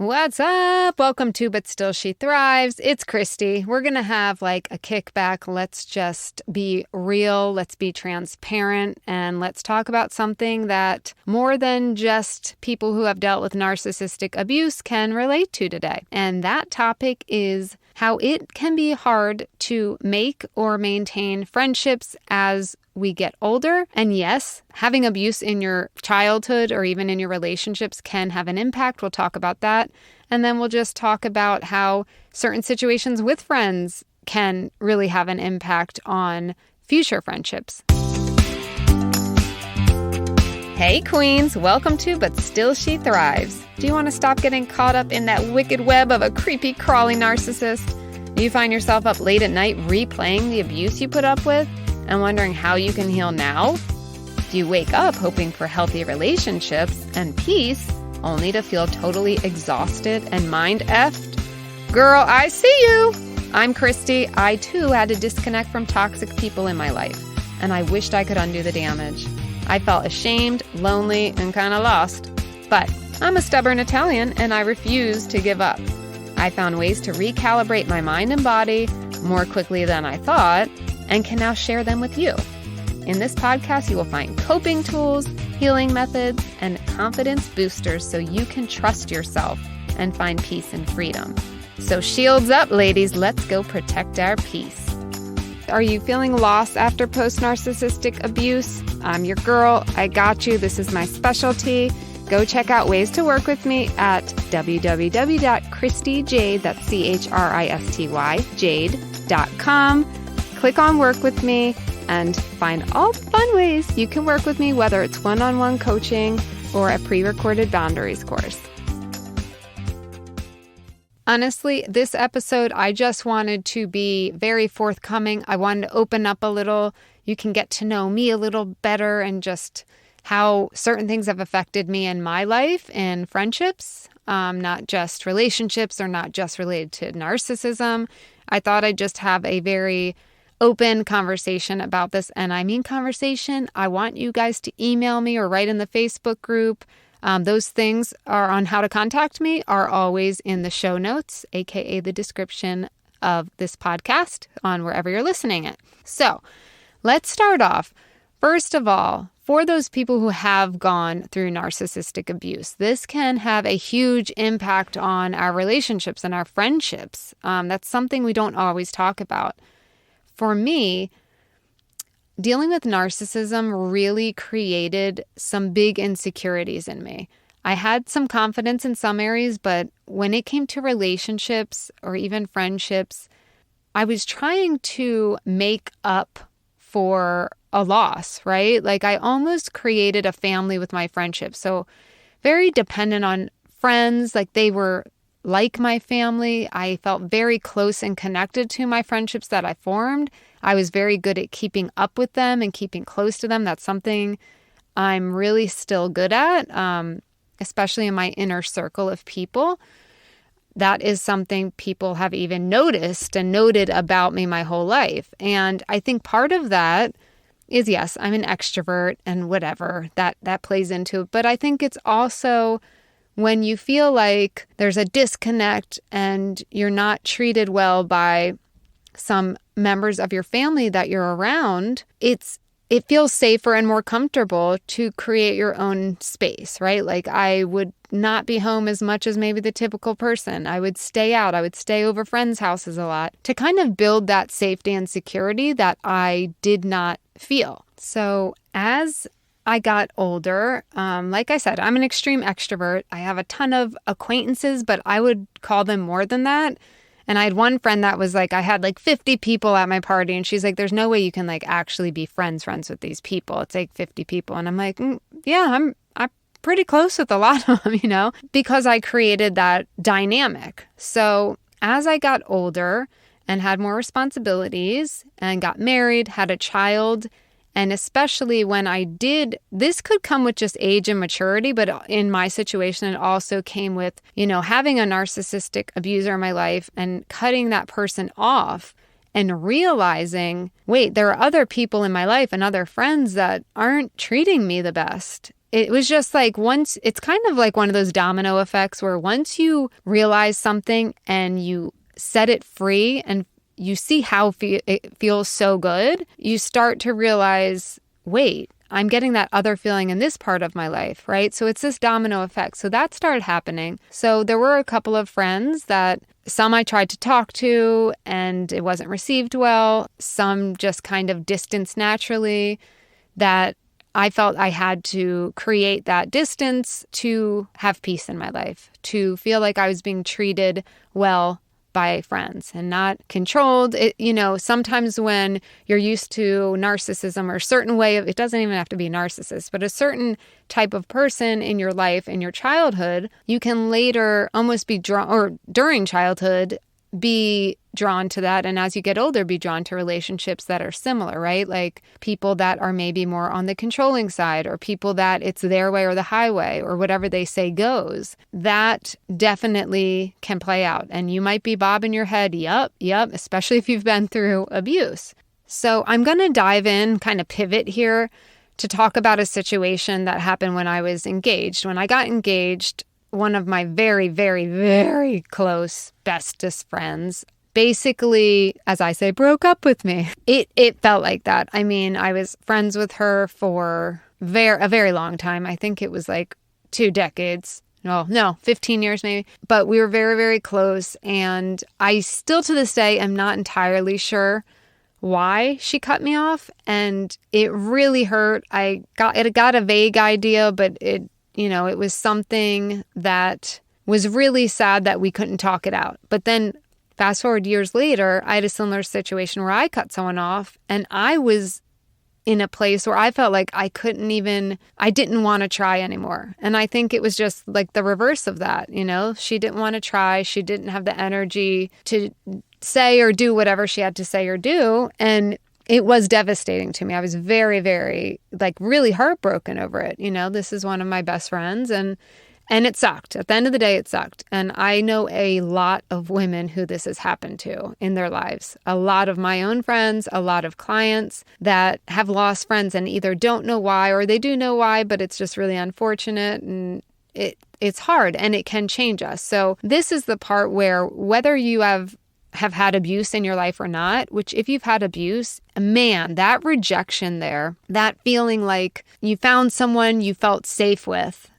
What's up? Welcome to But Still She Thrives. It's Christy. We're going to have like a kickback. Let's just be real. Let's be transparent. And let's talk about something that more than just people who have dealt with narcissistic abuse can relate to today. And that topic is how it can be hard to make or maintain friendships as we get older. And yes, having abuse in your childhood or even in your relationships can have an impact. We'll talk about that. And then we'll just talk about how certain situations with friends can really have an impact on future friendships. Hey queens, welcome to But Still She Thrives. Do you want to stop getting caught up in that wicked web of a creepy, crawly narcissist? Do you find yourself up late at night replaying the abuse you put up with and wondering how you can heal now? Do you wake up hoping for healthy relationships and peace only to feel totally exhausted and mind effed? Girl, I see you! I'm Christy. I too had to disconnect from toxic people in my life, and I wished I could undo the damage. I felt ashamed, lonely, and kind of lost. But I'm a stubborn Italian, and I refuse to give up. I found ways to recalibrate my mind and body more quickly than I thought, and can now share them with you. In this podcast, you will find coping tools, healing methods, and confidence boosters so you can trust yourself and find peace and freedom. So shields up, ladies. Let's go protect our peace. Are you feeling lost after post-narcissistic abuse? I'm your girl. I got you. This is my specialty. Go check out ways to work with me at www.christyjade, that's CHRISTY, jade.com. Click on Work With Me and find all the fun ways you can work with me, whether it's one-on-one coaching or a pre-recorded boundaries course. Honestly, this episode, I just wanted to be very forthcoming. I wanted to open up a little. You can get to know me a little better and just how certain things have affected me in my life and friendships, not just relationships or not just related to narcissism. I thought I'd just have a very open conversation about this. And I mean conversation. I want you guys to email me or write in the Facebook group. Those things are on how to contact me are always in the show notes, aka the description of this podcast on wherever you're listening it. So let's start off. First of all, for those people who have gone through narcissistic abuse, this can have a huge impact on our relationships and our friendships. That's something we don't always talk about. For me, dealing with narcissism really created some big insecurities in me. I had some confidence in some areas, but when it came to relationships or even friendships, I was trying to make up for a loss, right? Like I almost created a family with my friendships. So very dependent on friends, like they were like my family. I felt very close and connected to my friendships that I formed. I was very good at keeping up with them and keeping close to them. That's something I'm really still good at, especially in my inner circle of people. That is something people have even noticed and noted about me my whole life. And I think part of that is, yes, I'm an extrovert and whatever, that plays into it. But I think it's also when you feel like there's a disconnect and you're not treated well by some members of your family that you're around, it feels safer and more comfortable to create your own space, right? Like I would not be home as much as maybe the typical person. I would stay out. I would stay over friends' houses a lot to kind of build that safety and security that I did not feel. So as I got older, like I said, I'm an extreme extrovert. I have a ton of acquaintances, but I would call them more than that. And I had one friend that was like, I had like 50 people at my party. And she's like, there's no way you can like actually be friends with these people. It's like 50 people. And I'm like, yeah, I'm pretty close with a lot of them, because I created that dynamic. So as I got older and had more responsibilities and got married, had a child, and especially when I did, this could come with just age and maturity, but in my situation, it also came with, having a narcissistic abuser in my life and cutting that person off and realizing, wait, there are other people in my life and other friends that aren't treating me the best. it was just like once, it's kind of like one of those domino effects where once you realize something and you set it free and you see how it feels so good, you start to realize, wait, I'm getting that other feeling in this part of my life, right? So it's this domino effect. So that started happening. So there were a couple of friends that some I tried to talk to and it wasn't received well. Some just kind of distanced naturally, that I felt I had to create that distance to have peace in my life, to feel like I was being treated well by friends and not controlled. Sometimes when you're used to narcissism or a certain way of, it doesn't even have to be narcissist, but a certain type of person in your life, in your childhood, you can later almost be drawn, or during childhood, be drawn to that. And as you get older, be drawn to relationships that are similar, right? Like people that are maybe more on the controlling side, or people that it's their way or the highway, or whatever they say goes. That definitely can play out. And you might be bobbing your head, yep, especially if you've been through abuse. So I'm going to dive in, kind of pivot here to talk about a situation that happened when I was engaged. When I got engaged, one of my very, very, very close, bestest friends basically, as I say, broke up with me. It felt like that. I mean, I was friends with her for a very long time. I think it was like 2 decades. No, 15 years maybe. But we were very, very close. And I still to this day am not entirely sure why she cut me off. And it really hurt. I got a vague idea, but it was something that was really sad that we couldn't talk it out. But then fast forward years later, I had a similar situation where I cut someone off and I was in a place where I felt like I didn't want to try anymore. And I think it was just like the reverse of that. She didn't want to try. She didn't have the energy to say or do whatever she had to say or do. And it was devastating to me. I was very, very, really heartbroken over it. This is one of my best friends and it sucked. At the end of the day, it sucked. And I know a lot of women who this has happened to in their lives. A lot of my own friends, a lot of clients that have lost friends and either don't know why or they do know why, but it's just really unfortunate and it's hard and it can change us. So this is the part where whether you have had abuse in your life or not, which if you've had abuse, man, that rejection there, that feeling like you found someone you felt safe with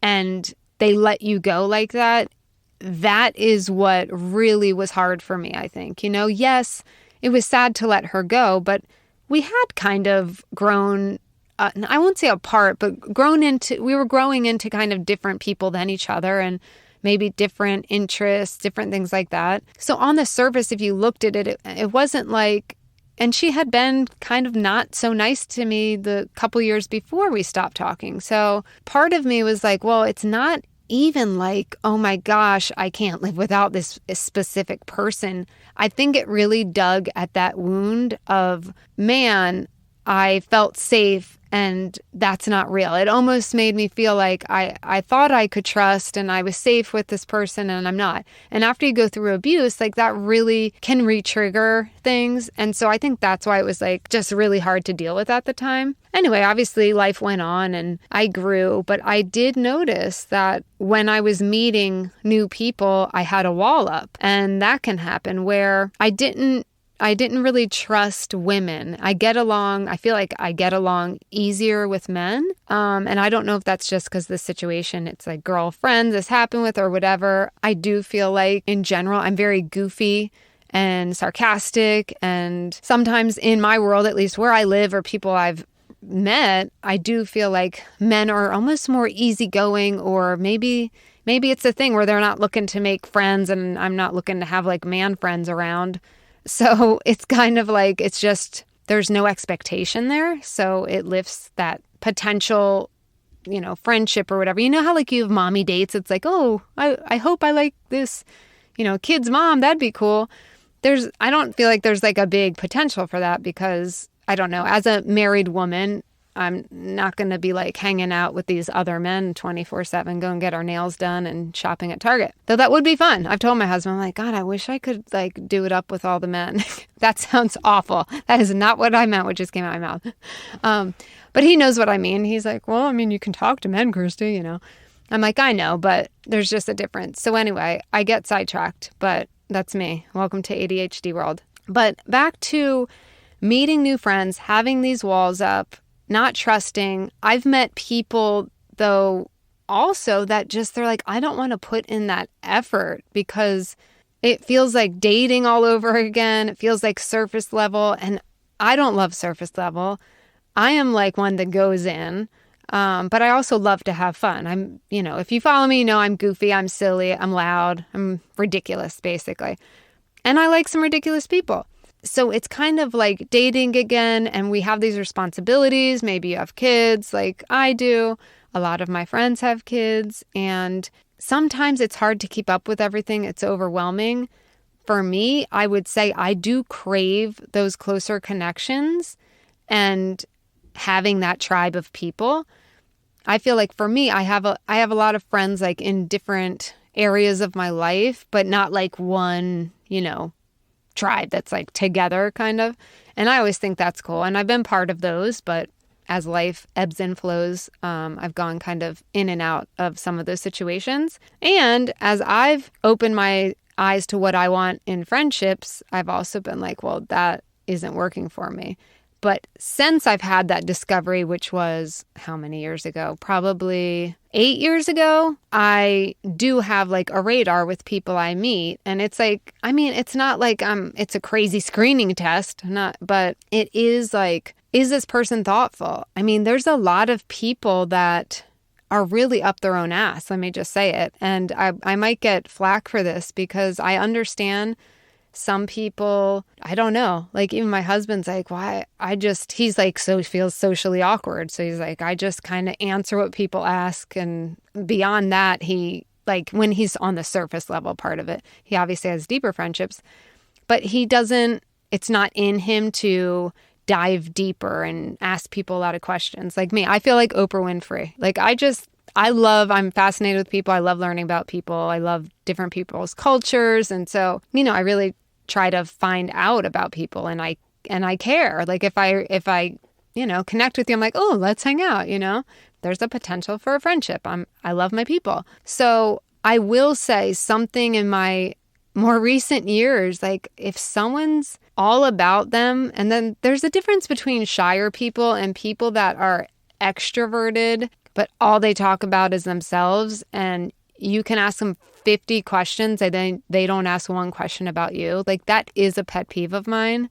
and they let you go like that, that is what really was hard for me, I think. Yes, it was sad to let her go, but we had kind of grown, I won't say apart, but we were growing into kind of different people than each other and maybe different interests, different things like that. So on the surface, if you looked at it, it wasn't like, and she had been kind of not so nice to me the couple years before we stopped talking. So part of me was like, well, it's not even like, oh my gosh, I can't live without this specific person. I think it really dug at that wound of, man, I felt safe and that's not real. It almost made me feel like I thought I could trust and I was safe with this person and I'm not. And after you go through abuse, that really can re-trigger things. And so I think that's why it was just really hard to deal with at the time. Anyway, obviously life went on and I grew, but I did notice that when I was meeting new people, I had a wall up. And that can happen where I didn't really trust women. I feel like I get along easier with men. And I don't know if that's just because the situation, it's like girlfriends this happened with or whatever. I do feel like in general, I'm very goofy and sarcastic. And sometimes in my world, at least where I live or people I've met, I do feel like men are almost more easygoing, or maybe it's a thing where they're not looking to make friends and I'm not looking to have man friends around. So it's kind of like, it's just, there's no expectation there. So it lifts that potential, friendship or whatever. How you have mommy dates. It's like, oh, I hope I like this, kid's mom. That'd be cool. I don't feel like there's a big potential for that because I don't know, as a married woman, I'm not going to be like hanging out with these other men 24/7, go and get our nails done and shopping at Target. Though that would be fun. I've told my husband, I'm like, God, I wish I could like do it up with all the men. That sounds awful. That is not what I meant, what just came out of my mouth. But he knows what I mean. He's like, well, I mean, you can talk to men, Christy, you know. I'm like, I know, but there's just a difference. So anyway, I get sidetracked, but that's me. Welcome to ADHD world. But back to meeting new friends, having these walls up, not trusting. I've met people, though, also that just, they're like, I don't want to put in that effort because it feels like dating all over again. It feels like surface level. And I don't love surface level. I am like one that goes in. But I also love to have fun. I'm, you know, if you follow me, you know I'm goofy, I'm silly, I'm loud, I'm ridiculous, basically. And I like some ridiculous people. So it's kind of like dating again, and we have these responsibilities. Maybe you have kids like I do. A lot of my friends have kids, and sometimes it's hard to keep up with everything. It's overwhelming. For me, I would say I do crave those closer connections and having that tribe of people. I feel like for me, I have a lot of friends like in different areas of my life, but not like one, you know, tribe that's like together kind of. And I always think that's cool. And I've been part of those, but as life ebbs and flows, I've gone kind of in and out of some of those situations. And as I've opened my eyes to what I want in friendships, I've also been like, well, that isn't working for me. But since I've had that discovery, which was how many years ago? Probably 8 years ago, I do have like a radar with people I meet. And it's like, I mean, it's not like it's a crazy screening test, but it is like, is this person thoughtful? I mean, there's a lot of people that are really up their own ass. Let me just say it. And I might get flack for this because I understand some people, I don't know, like even my husband's like, why? He's like, so feels socially awkward. So he's like, I just kind of answer what people ask. And beyond that, he like when he's on the surface level part of it, he obviously has deeper friendships, but it's not in him to dive deeper and ask people a lot of questions. Like me, I feel like Oprah Winfrey. Like I'm fascinated with people. I love learning about people. I love different people's cultures. And so, you know, I really try to find out about people and I care. Like if I, you know, connect with you, I'm like, oh, let's hang out, you know, there's a potential for a friendship. I love my people. So I will say something in my more recent years, like if someone's all about them, and then there's a difference between shyer people and people that are extroverted, but all they talk about is themselves, and you can ask them 50 questions and then they don't ask one question about you. Like that is a pet peeve of mine.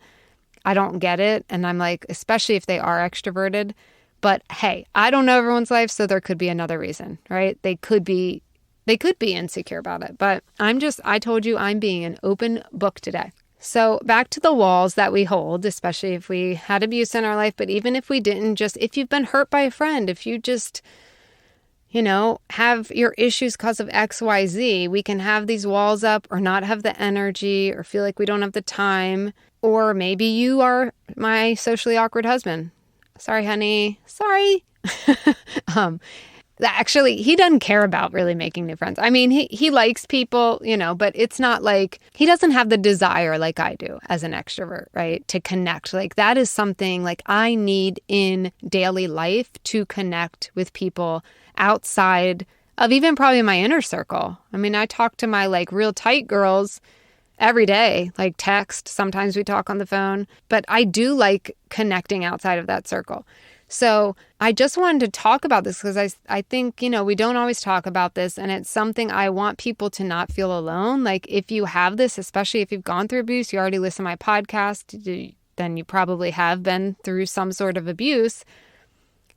I don't get it. And I'm like, especially if they are extroverted, but hey, I don't know everyone's life. So there could be another reason, right? They could be insecure about it, but I told you I'm being an open book today. So back to the walls that we hold, especially if we had abuse in our life, but even if we didn't, just if you've been hurt by a friend, if you just, you know, have your issues because of X, Y, Z, we can have these walls up or not have the energy or feel like we don't have the time. Or maybe you are my socially awkward husband. Sorry, honey. Sorry. Actually, he doesn't care about really making new friends. I mean, he likes people, you know, but it's not like he doesn't have the desire like I do as an extrovert, right? To connect. Like that is something like I need in daily life to connect with people outside of even probably my inner circle. I mean, I talk to my like real tight girls every day, like text. Sometimes we talk on the phone, but I do like connecting outside of that circle. So I just wanted to talk about this because I think, you know, we don't always talk about this, and it's something I want people to not feel alone. Like if you have this, especially if you've gone through abuse, you already listen to my podcast, then you probably have been through some sort of abuse.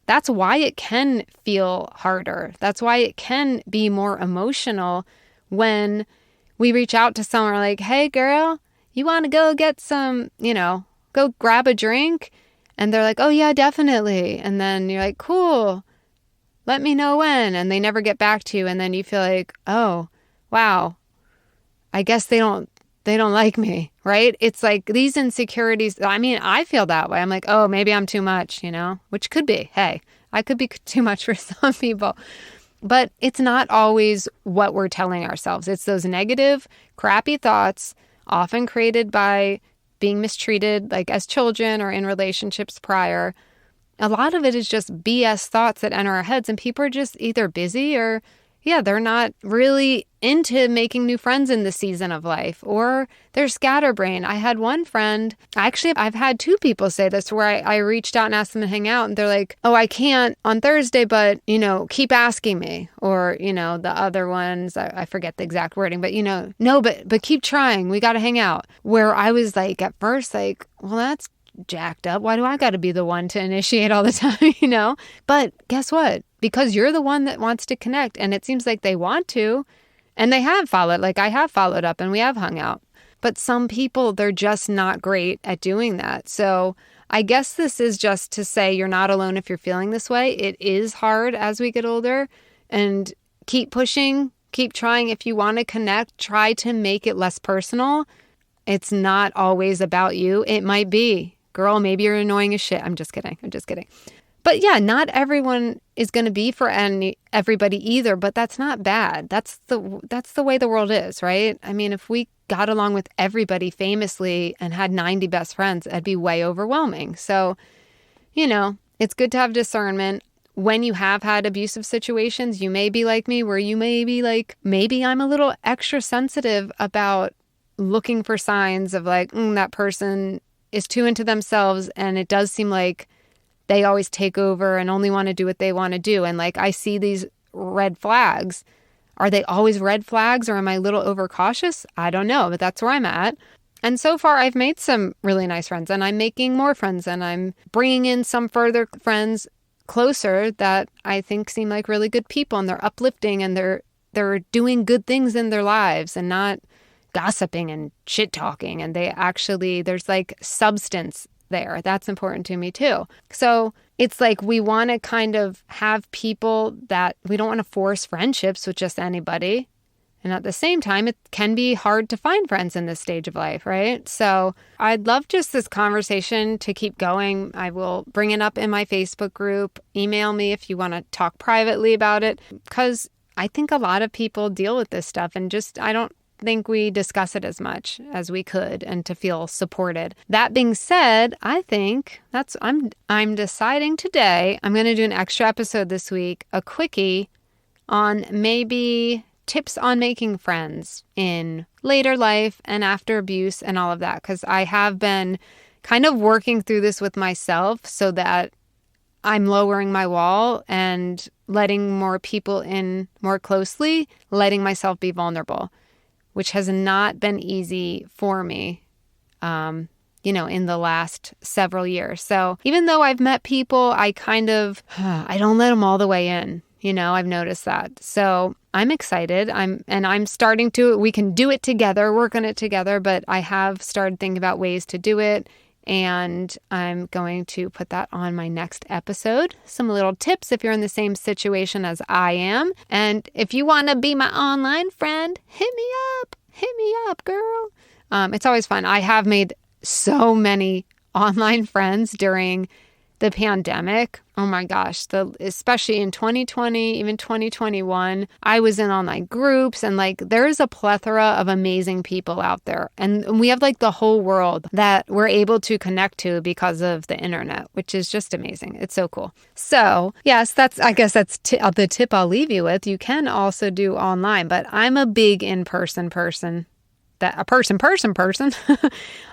That's why it can feel harder. That's why it can be more emotional when we reach out to someone like, hey girl, you want to go get some, you know, go grab a drink? And they're like, oh yeah, definitely. And then you're like, cool, let me know when. And they never get back to you. And then you feel like, oh, wow, I guess they don't they don't like me, right? It's like these insecurities. I mean, I feel that way. I'm like, oh, maybe I'm too much, which could be. Hey, I could be too much for some people. But it's not always what we're telling ourselves. It's those negative, crappy thoughts, often created by being mistreated, like as children or in relationships prior. A lot of it is just BS thoughts that enter our heads, and people are just either busy or, they're not really into making new friends in this season of life, or they're scatterbrained. I had one friend, actually, I've had two people say this where I reached out and asked them to hang out, and they're like, oh, I can't on Thursday, but, keep asking me. Or, the other ones, I forget the exact wording, but, no, but keep trying. We got to hang out. Where I was like, at first, like, well, that's jacked up. Why do I got to be the one to initiate all the time, But guess what? Because you're the one that wants to connect, and it seems like they want to, and they have followed, like I have followed up and we have hung out. But some people, they're just not great at doing that. So I guess this is just to say you're not alone if you're feeling this way. It is hard as we get older, and keep pushing, keep trying. If you want to connect, try to make it less personal. It's not always about you. It might be. Girl, maybe you're annoying as shit. I'm just kidding. But yeah, not everyone is going to be for everybody either, but that's not bad. That's the way the world is, right? I mean, if we got along with everybody famously and had 90 best friends, it'd be way overwhelming. So, it's good to have discernment. When you have had abusive situations, you may be like me, where you may be like, maybe I'm a little extra sensitive about looking for signs of like, that person is too into themselves, and it does seem like they always take over and only want to do what they want to do. And like, I see these red flags. Are they always red flags, or am I a little overcautious? I don't know, but that's where I'm at. And so far, I've made some really nice friends, and I'm making more friends, and I'm bringing in some further friends closer that I think seem like really good people, and they're uplifting, and they're doing good things in their lives and not gossiping and shit talking. And there's like substance there. That's important to me too. So it's like we want to kind of have people that we don't want to force friendships with just anybody. And at the same time, it can be hard to find friends in this stage of life, right? So I'd love just this conversation to keep going. I will bring it up in my Facebook group. Email me if you want to talk privately about it, because I think a lot of people deal with this stuff, and I don't think we discuss it as much as we could, and to feel supported. That being said, I think I'm deciding today I'm going to do an extra episode this week, a quickie on maybe tips on making friends in later life and after abuse and all of that, because I have been kind of working through this with myself so that I'm lowering my wall and letting more people in more closely, letting myself be vulnerable, which has not been easy for me, in the last several years. So even though I've met people, I I don't let them all the way in. I've noticed that. So I'm excited. I'm starting we can do it together, work on it together, but I have started thinking about ways to do it. And I'm going to put that on my next episode. Some little tips if you're in the same situation as I am. And if you want to be my online friend, hit me up, girl. It's always fun. I have made so many online friends during the pandemic. Oh my gosh, especially in 2020, even 2021, I was in online groups, and like there's a plethora of amazing people out there. And we have like the whole world that we're able to connect to because of the internet, which is just amazing. It's so cool. So yes, I guess that's the tip I'll leave you with. You can also do online, but I'm a big in-person person. A person.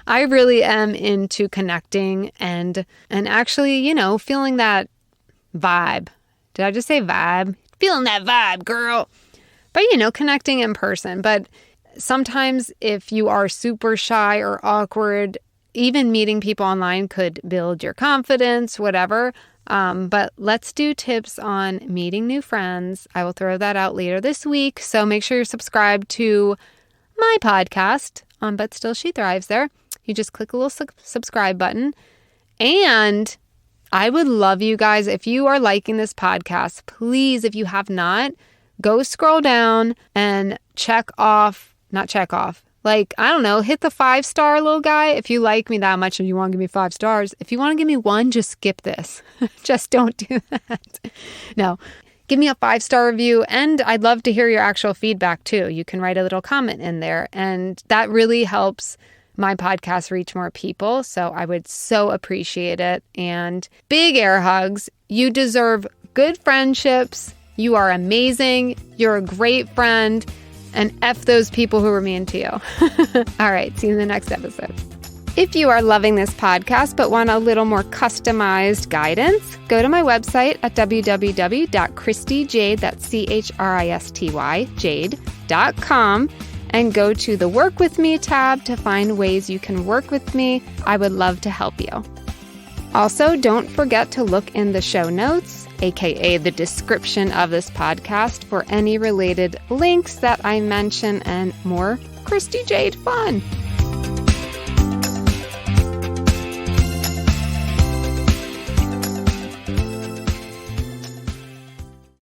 I really am into connecting and actually, feeling that vibe. Did I just say vibe? Feeling that vibe, girl. But, connecting in person. But sometimes if you are super shy or awkward, even meeting people online could build your confidence, whatever. But let's do tips on meeting new friends. I will throw that out later this week. So make sure you're subscribed to my podcast on But Still She Thrives there. You just click a little subscribe button. And I would love you guys, if you are liking this podcast, please, if you have not, go scroll down and Like, I don't know, hit the 5-star little guy if you like me that much and you want to give me 5 stars. If you want to give me 1, just skip this. Just don't do that. No, give me a 5-star review, and I'd love to hear your actual feedback too. You can write a little comment in there, and that really helps my podcast reach more people. So I would so appreciate it. And big air hugs. You deserve good friendships. You are amazing. You're a great friend. And F those people who are mean to you. All right, see you in the next episode. If you are loving this podcast but want a little more customized guidance, go to my website at www.christyjade, that's CHRISTY, jade.com, and go to the Work With Me tab to find ways you can work with me. I would love to help you. Also, don't forget to look in the show notes, aka the description of this podcast, for any related links that I mention and more Christy Jade fun.